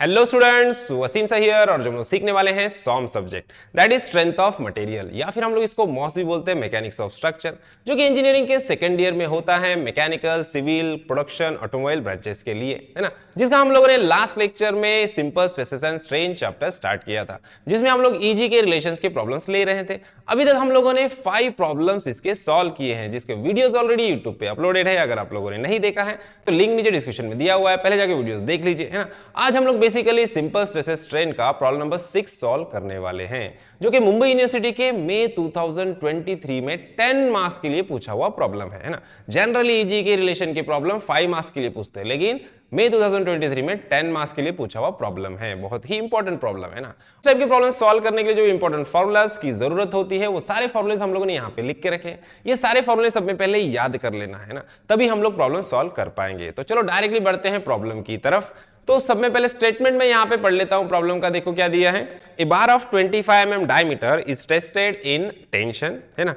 Hello students, Wasim सा here और जो हम लोग सीखने वाले हैं some subject that is strength of material या फिर हम लोग इसको मॉस भी बोलते हैं मैकेनिक्स ऑफ स्ट्रक्चर, जो कि इंजीनियरिंग के सेकंड ईयर में होता है mechanical, civil, production, automobile branches के लिए, है ना। जिसका हम लोगों ने लास्ट लेक्चर में simple stresses and strain chapter start किया था, जिसमें हम लोग ईजी के रिलेशंस के प्रॉब्लम्स ले रहे थे। अभी तक हम लोगों ने 5 प्रॉब्लम्स इसके सॉल्व किए हैं, जिसके वीडियोस ऑलरेडी यूट्यूब पे अपलोडेड है। अगर आप लोगों ने नहीं देखा है तो लिंक नीचे डिस्क्रिप्शन में दिया हुआ है, पहले जाके वीडियोस देख लीजिए, है ना। आज हम लोग बेसिकली सिंपल स्ट्रेसेस स्ट्रेन का प्रॉब्लम नंबर 6 सॉल्व करने वाले हैं, जो कि मुंबई यूनिवर्सिटी के मई 2023 में 10 मार्क्स के लिए पूछा हुआ प्रॉब्लम है ना। जनरली ईजी के रिलेशन के प्रॉब्लम 5 मार्क्स के लिए पूछते हैं, लेकिन मई 2023 में 10 मार्क्स के लिए पूछा हुआ प्रॉब्लम है। बहुत ही इंपॉर्टेंट प्रॉब्लम है ना। इस टाइप के प्रॉब्लम सॉल्व करने के लिए जो इंपॉर्टेंट फॉर्मूलाज की जरूरत होती है, वो सारे फॉर्मूलेस हम लोगों ने यहाँ पे लिख के रखे हैं। ये सारे फॉर्मूले सब में पहले याद कर लेना है ना, तभी हम लोग प्रॉब्लम सॉल्व कर पाएंगे। तो चलो डायरेक्टली बढ़ते हैं प्रॉब्लम की तरफ। तो सब में पहले स्टेटमेंट में यहां पे पढ़ लेता हूं प्रॉब्लम का। देखो क्या दिया है, A bar of 25 mm diameter is tested in tension, है ना।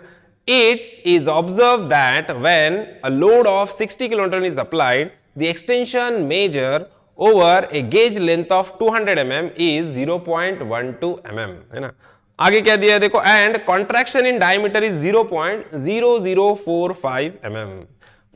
It is observe that when a load of 60 kN is applied, the extension measure over a gauge length of 200 mm is 0.12 mm, है ना। आगे क्या दिया है देखो, and contraction in diameter is 0.0045 mm.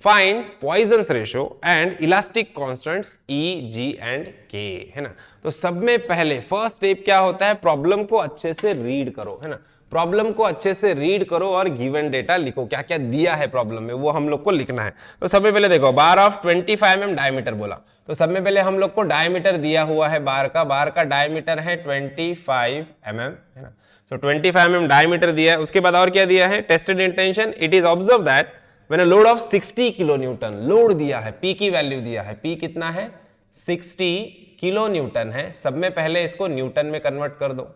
Find Poisson's ratio and elastic constants E, G and K, है ना। तो सब में पहले फर्स्ट स्टेप क्या होता है, प्रॉब्लम को अच्छे से रीड करो, है ना। प्रॉब्लम को अच्छे से रीड करो और गिवन डेटा लिखो, क्या क्या दिया है प्रॉब्लम में वो हम लोग को लिखना है। तो सब में पहले देखो, बार ऑफ 25 mm डायमीटर बोला, तो सब में पहले हम लोग को डायमीटर दिया हुआ है बार का डायमीटर है 25 mm, है ना। तो 25 mm डायमीटर दिया है। उसके बाद और क्या दिया है, tested in tension, it is observe that When a load of 60 kilonewton, load दिया है, P की वैल्यू दिया है, P कितना है 60 किलोन्यूटन है। सब में पहले इसको न्यूटन में कन्वर्ट कर दो,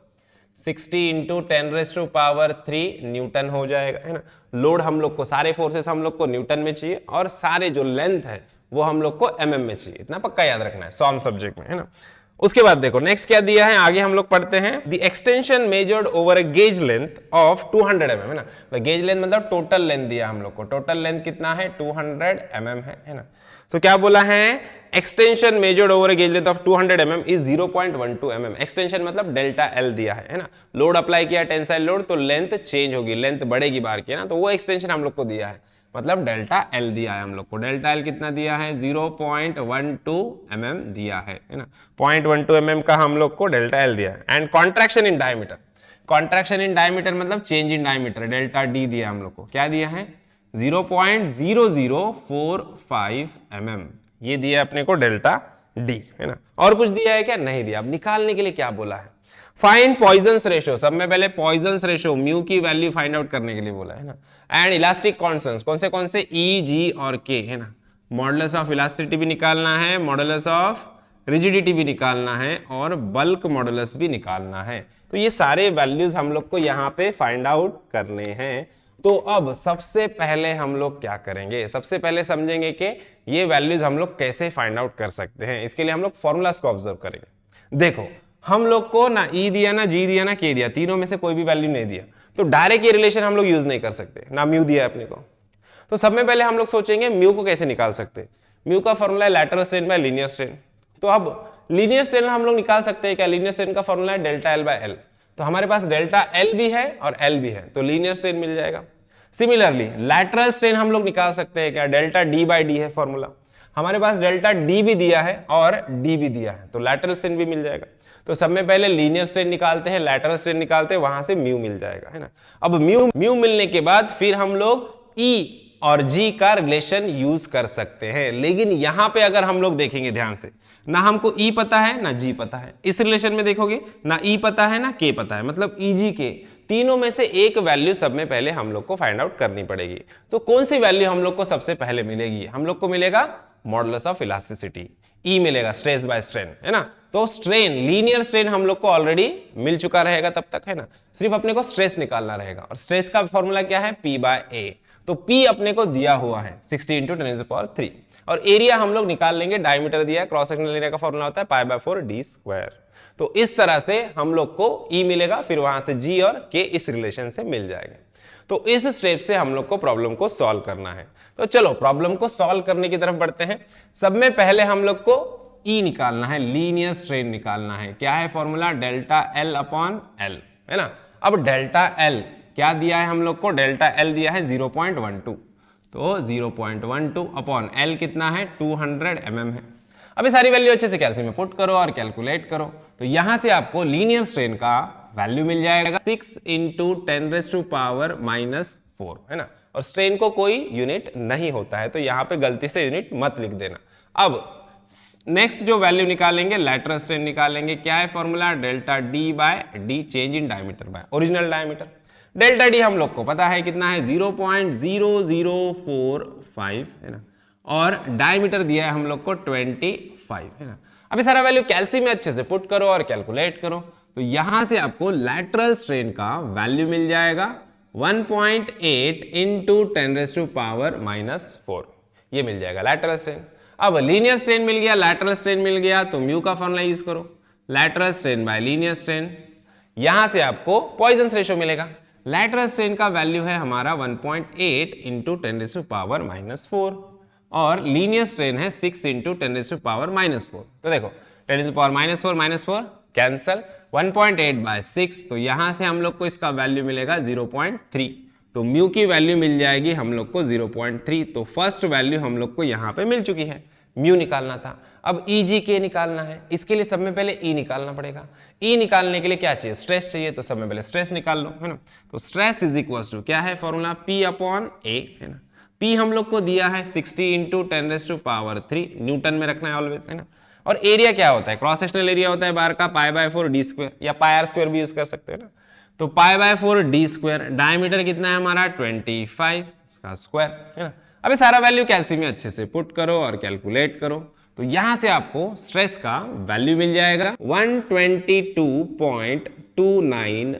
60 इंटू 10⁻³ न्यूटन हो जाएगा, है ना। लोड हम लोग को, सारे फोर्सेस हम लोग को न्यूटन में चाहिए और सारे जो लेंथ है वो हम लोग को mm में चाहिए, इतना पक्का याद रखना है सॉम सब्जेक्ट में, है ना। उसके बाद देखो नेक्स्ट क्या दिया है, आगे हम लोग पढ़ते हैं, the extension measured over a gauge length of 200 mm, है ना। तो गेज लेंथ मतलब टोटल लेंथ दिया हम लोग को, टोटल लेंथ कितना है 200 mm है ना। तो क्या बोला है, extension measured over a gauge length of 200 mm is 0.12 mm। Extension मतलब डेल्टा एल दिया है ना। लोड अप्लाई किया टेंसाइल लोड, तो लेंथ चेंज होगी, लेंथ बढ़ेगी बार की, है ना। तो वो एक्सटेंशन हम लोग को दिया है, मतलब डेल्टा एल दिया है हम लोग को। डेल्टा एल कितना दिया है 0.12 mm दिया है ना। 0.12 mm का हम लोग को डेल्टा एल दिया है। And contraction in diameter, contraction in diameter मतलब change in diameter, delta D दिया हम लोग को, क्या दिया है 0.0045 mm, ये दिया अपने को डेल्टा डी, है ना। और कुछ दिया है क्या, नहीं दिया। अब निकालने के लिए क्या बोला है, फाइंड पॉइजन्स रेशो, सब में पहले पॉइजन्स रेशो म्यू की वैल्यू फाइंड आउट करने के लिए बोला है ना। एंड इलास्टिक कांस्टेंट्स, कौन से E, G और K, है ना। मॉडुलस ऑफ इलास्टिसिटी भी निकालना है, मॉडुलस ऑफ रिजिडिटी भी निकालना है और बल्क मॉडुलस भी निकालना है। तो ये सारे वैल्यूज हम लोग को यहाँ पे फाइंड आउट करने हैं। तो अब सबसे पहले हम लोग क्या करेंगे, सबसे पहले समझेंगे कि ये वैल्यूज हम लोग कैसे फाइंड आउट कर सकते हैं। इसके लिए हम लोग फॉर्मूलास को ऑब्जर्व करेंगे। देखो हम लोग को ना E दिया, ना G दिया, ना K दिया, तीनों में से कोई भी वैल्यू नहीं दिया, तो डायरेक्ट ये रिलेशन हम लोग यूज नहीं कर सकते। ना म्यू दिया अपने को, तो सब में पहले हम लोग सोचेंगे म्यू को कैसे निकाल सकते हैं। म्यू का फॉर्मूला है lateral strain bye linear strain. तो अब लीनियर स्ट्रेन हम लोग निकाल सकते हैं क्या, लीनियर स्ट्रेन का फॉर्मूला है डेल्टा एल बाय एल। तो हमारे पास डेल्टा एल भी है और एल भी है, तो लीनियर स्ट्रेन मिल जाएगा। सिमिलरली लैटरल स्ट्रेन हम लोग निकाल सकते हैं क्या, डेल्टा डी बाई डी है फॉर्मूला, हमारे पास डेल्टा डी भी दिया है और डी भी दिया है, तो लैटरल स्ट्रेन भी मिल जाएगा। तो सब में पहले लीनियर स्ट्रेन निकालते हैं, लैटरल स्ट्रेन निकालते हैं, वहां से म्यू मिल जाएगा, है ना। अब म्यू मिलने के बाद फिर हम लोग E और G का रिलेशन यूज कर सकते हैं। लेकिन यहां पे अगर हम लोग देखेंगे ध्यान से, ना हमको E पता है ना G पता है। इस रिलेशन में देखोगे ना E पता है ना K पता है, मतलब E, G, K तीनों में से एक वैल्यू सब में पहले हम लोग को फाइंड आउट करनी पड़ेगी। तो कौन सी वैल्यू हम लोग को सबसे पहले मिलेगी, हम लोग को मिलेगा मॉडुलस ऑफ इलास्टिसिटी, E मिलेगा, स्ट्रेस बाय स्ट्रेन, है ना। तो स्ट्रेन, लीनियर स्ट्रेन हम लोग को ऑलरेडी मिल चुका रहेगा तब तक, है ना। सिर्फ अपने को स्ट्रेस निकालना रहेगा, और स्ट्रेस का फॉर्मूला क्या है P बाय A। तो P अपने को दिया हुआ है 60 इंटू 10⁻3, और एरिया हम लोग निकाल लेंगे, डायमीटर दिया है, क्रॉस सेक्शनल एरिया का फॉर्मूला होता है π/4d²। तो इस तरह से हम लोग को E मिलेगा, फिर वहां से G और K इस रिलेशन से मिल जाएंगे। तो इस स्टेप से हम लोग को प्रॉब्लम को सॉल्व करना है। तो चलो प्रॉब्लम को सॉल्व करने की तरफ बढ़ते हैं। सब में पहले हम लोग को ई निकालना है, लीनियर स्ट्रेन निकालना है। क्या है formula? Delta L upon L, है ना। अब डेल्टा एल क्या दिया है हम लोग को? डेल्टा एल दिया है 0.12, तो 0.12 अपॉन एल कितना है? 200 mm है। अब ये सारी वैल्यू अच्छे से कैल्सियम में पुट करो और कैलकुलेट करो, तो यहां से आपको लीनियर स्ट्रेन का वैल्यू मिल जाएगा 6 × 10⁻⁻⁴, है ना। और स्ट्रेन को कोई यूनिट नहीं होता है, तो यहां पे गलती से यूनिट मत लिख देना। अब नेक्स्ट जो वैल्यू निकालेंगे, लैटरल स्ट्रेन निकालेंगे। क्या है formula? Delta D by D, change in diameter by original diameter. Delta D हम लोग को पता है कितना है? 0.0045, है ना, और डायमीटर दिया है हम लोग को 25, है ना। अब ये सारा वैल्यू कैल्सियम में अच्छे से पुट करो और कैलकुलेट करो, तो यहां से आपको लैटरल स्ट्रेन का वैल्यू मिल जाएगा 1.8 × 10⁻⁻⁴, ये मिल जाएगा लैटरल स्ट्रेन। अब लीनियर स्ट्रेन मिल गया, लैटरल स्ट्रेन मिल गया, तो म्यू का फॉर्मूला यूज करो, lateral strain bye linear strain. यहां से आपको पॉइजन्स रेशियो मिलेगा। लैटरल स्ट्रेन का वैल्यू है हमारा 1.8 × 10⁻⁻⁴, और लीनियर स्ट्रेन है 6 × 10⁻⁻⁴। तो देखो 10⁻⁻⁴ कैंसल, 1.8/6, तो यहां से हम लोग को इसका वैल्यू मिलेगा 0.3, तो म्यू की वैल्यू मिल जाएगी हम लोग को 0.3। तो फर्स्ट वैल्यू हम लोग को यहां पे मिल चुकी है, म्यू निकालना था। अब ई जी के निकालना है, इसके लिए सब में पहले ई निकालना पड़ेगा। ई निकालने के लिए क्या चाहिए? स्ट्रेस चाहिए, तो सब में पहले स्ट्रेस निकाल लो, है ना। तो स्ट्रेस इज इक्वल टू क्या है फॉर्मूला? पी अपॉन ए, है ना। पी हम लोग को दिया है 60 × 10⁻³ न्यूटन में रखना है ऑलवेज, है ना। और एरिया क्या होता है? क्रॉस सेक्शनल एरिया होता है बार का π/4 d² या πr² भी यूज कर सकते हैं ना। तो π/4 d², डायमीटर कितना है हमारा? 25, इसका स्क्वायर, है ना। अब ये सारा वैल्यू कैल्सियम में अच्छे से पुट करो और कैलकुलेट करो, तो यहां से आपको स्ट्रेस का वैल्यू मिल जाएगा 122.29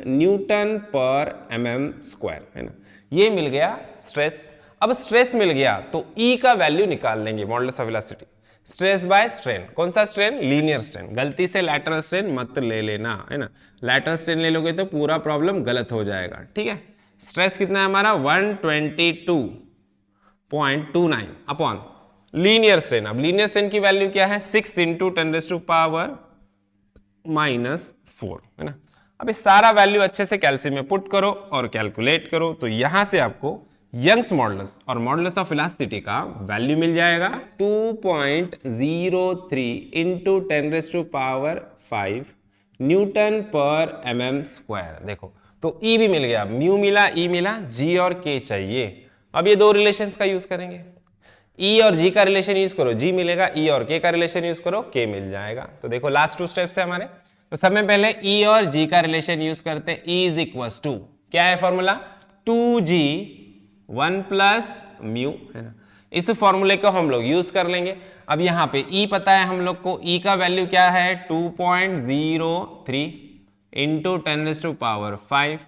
Nm², है ना। ये मिल गया स्ट्रेस। अब स्ट्रेस मिल गया तो ई का वैल्यू निकाल लेंगे, modulus of velocity. Stress by strain, कौन सा स्ट्रेन? Linear strain. गलती से लैटरल स्ट्रेन मत ले लेना, है ना। लैटरल स्ट्रेन ले लोगे तो पूरा प्रॉब्लम गलत हो जाएगा, ठीक है। स्ट्रेस कितना है हमारा? 122.29 अपॉन लीनियर स्ट्रेन। अब लीनियर स्ट्रेन की वैल्यू क्या है? 6 × 10⁻⁻⁴, है ना। अब इस सारा वैल्यू अच्छे से कैल्सियम में पुट करो और कैलकुलेट करो, तो यहां से आपको यंग्स मॉडुलस और मॉडुलस ऑफ इलास्टिसिटी का वैल्यू मिल जाएगा 2.03 × 10⁵ Nm²। देखो तो E भी मिल गया, म्यू मिला, E मिला, G और K चाहिए। अब ये दो रिलेशंस का यूज करेंगे। E और G का रिलेशन यूज करो, G मिलेगा, E और K का रिलेशन यूज करो, K मिल जाएगा। तो देखो लास्ट 2 स्टेप्स है हमारे। तो सब में पहले E और G का रिलेशन यूज करते हैं। E इज इक्वल टू क्या है फॉर्मूला? 2G 1 + म्यू, है ना। इस फॉर्मूले को हम लोग यूज कर लेंगे। अब यहाँ पे E पता है हम लोग को, E का वैल्यू क्या है? 2.03 × 10⁵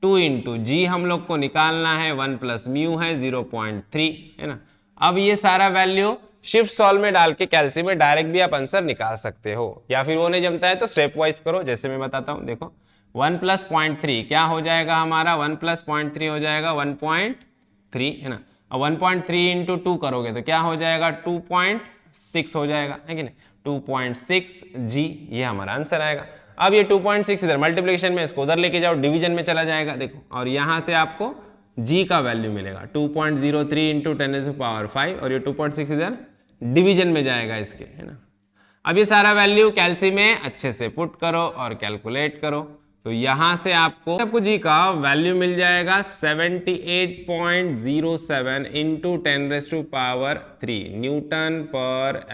2 × G हम लोग को निकालना है, 1 + म्यू है 0.3, है ना। अब ये सारा वैल्यू शिफ्ट सॉल्व में डाल के कैल्सियम में डायरेक्ट भी आप आंसर निकाल सकते हो, या फिर वो नहीं जमता है तो स्टेप वाइज करो, जैसे मैं बताता हूँ। देखो 1 + 0.3 क्या हो जाएगा हमारा? 1 + 0.3 हो जाएगा 1.3, है ना। अब 1.3 × 2 करोगे तो क्या हो जाएगा? 2.6 हो जाएगा, है कि नहीं। 2.6 G, ये हमारा आंसर आएगा। अब ये 2.6 इधर मल्टीप्लिकेशन में, इसको उधर लेके जाओ, डिवीजन में चला जाएगा, देखो। और यहां से आपको G का वैल्यू मिलेगा 2.03 × 10⁵, और ये 2.6 इधर डिवीजन में जाएगा इसके, है ना। अब ये सारा वैल्यू कैल्सियम में अच्छे से पुट करो और कैलकुलेट करो, तो यहां से आपको G का वैल्यू मिल जाएगा 78.07 × 10⁻³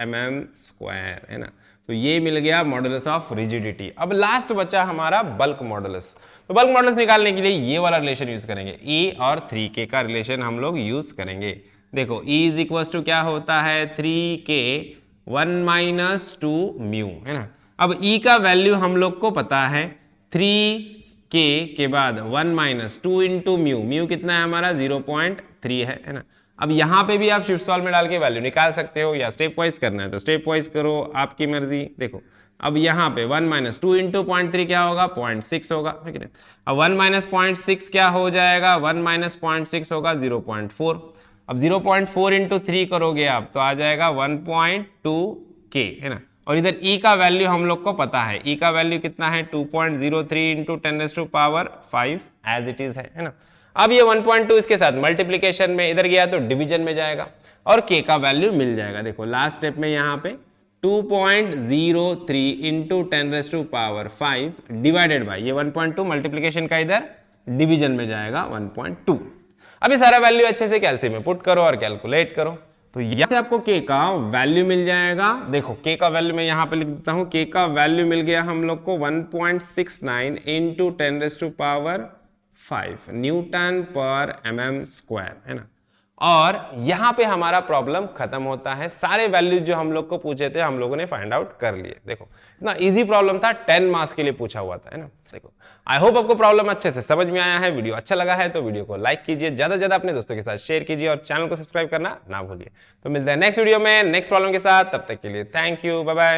Nm², है ना। तो ये मिल गया मॉडुलस ऑफ रिजिडिटी। अब लास्ट बचा हमारा बल्क मॉडुलस। तो बल्क मॉडुलस निकालने के लिए ये वाला रिलेशन यूज करेंगे, E और 3K का रिलेशन हम लोग यूज करेंगे। देखो E इज इक्वल टू क्या होता है? 3K 1 - 2 म्यू, है ना। अब E का वैल्यू हम लोग को पता है 3K के बाद 1 - 2 × म्यू, म्यू कितना है हमारा? 0.3 है ना। अब यहाँ पे भी आप शिफ्ट सॉल्व में डाल के वैल्यू निकाल सकते हो, या स्टेप वाइज करना है तो स्टेप वाइज करो, आपकी मर्जी। देखो अब यहाँ पे 1 - 2 × 0.3 क्या होगा? 0.6 होगा, ठीक है। अब 1 - 0.6 क्या हो जाएगा? 1 - 0.6 होगा 0.4। अब 0.4 × 3 करोगे आप तो आ जाएगा 1.2K, है ना। और इधर ई का वैल्यू हम लोग को पता है, ई का वैल्यू कितना है 2.03 इंटू 10⁵ एज इट इज है ना। अब ये 1.2 इसके साथ मल्टीप्लीकेशन में इधर गया तो डिवीजन में जाएगा और के का वैल्यू मिल जाएगा। देखो लास्ट स्टेप में यहाँ पे 2.03 इंटू 10⁵ डिवाइडेड बाई ये 1.2 मल्टीप्लीकेशन का इधर डिवीजन में जाएगा 1.2। अभी सारा वैल्यू अच्छे से कैलसी में पुट करो और कैलकुलेट करो तो यहां से आपको के का वैल्यू मिल जाएगा। देखो के का वैल्यू मैं यहां पे लिख देता हूं, के का वैल्यू मिल गया हम लोग को 1.69 इंटू 10⁵ न्यूटन पर mm स्क्वायर है ना। और यहां पे हमारा प्रॉब्लम खत्म होता है, सारे वैल्यूज जो हम लोग को पूछे थे हम लोगों ने फाइंड आउट कर लिए। देखो इतना इजी प्रॉब्लम था, 10 मार्क्स के लिए पूछा हुआ था है ना। देखो आई होप आपको प्रॉब्लम अच्छे से समझ में आया है। वीडियो अच्छा लगा है तो वीडियो को लाइक कीजिए, ज्यादा से ज्यादा अपने दोस्तों के साथ शेयर कीजिए और चैनल को सब्सक्राइब करना ना भूलिए। तो मिलते हैं नेक्स्ट वीडियो में नेक्स्ट प्रॉब्लम के साथ, तब तक के लिए थैंक यू, बाय बाय।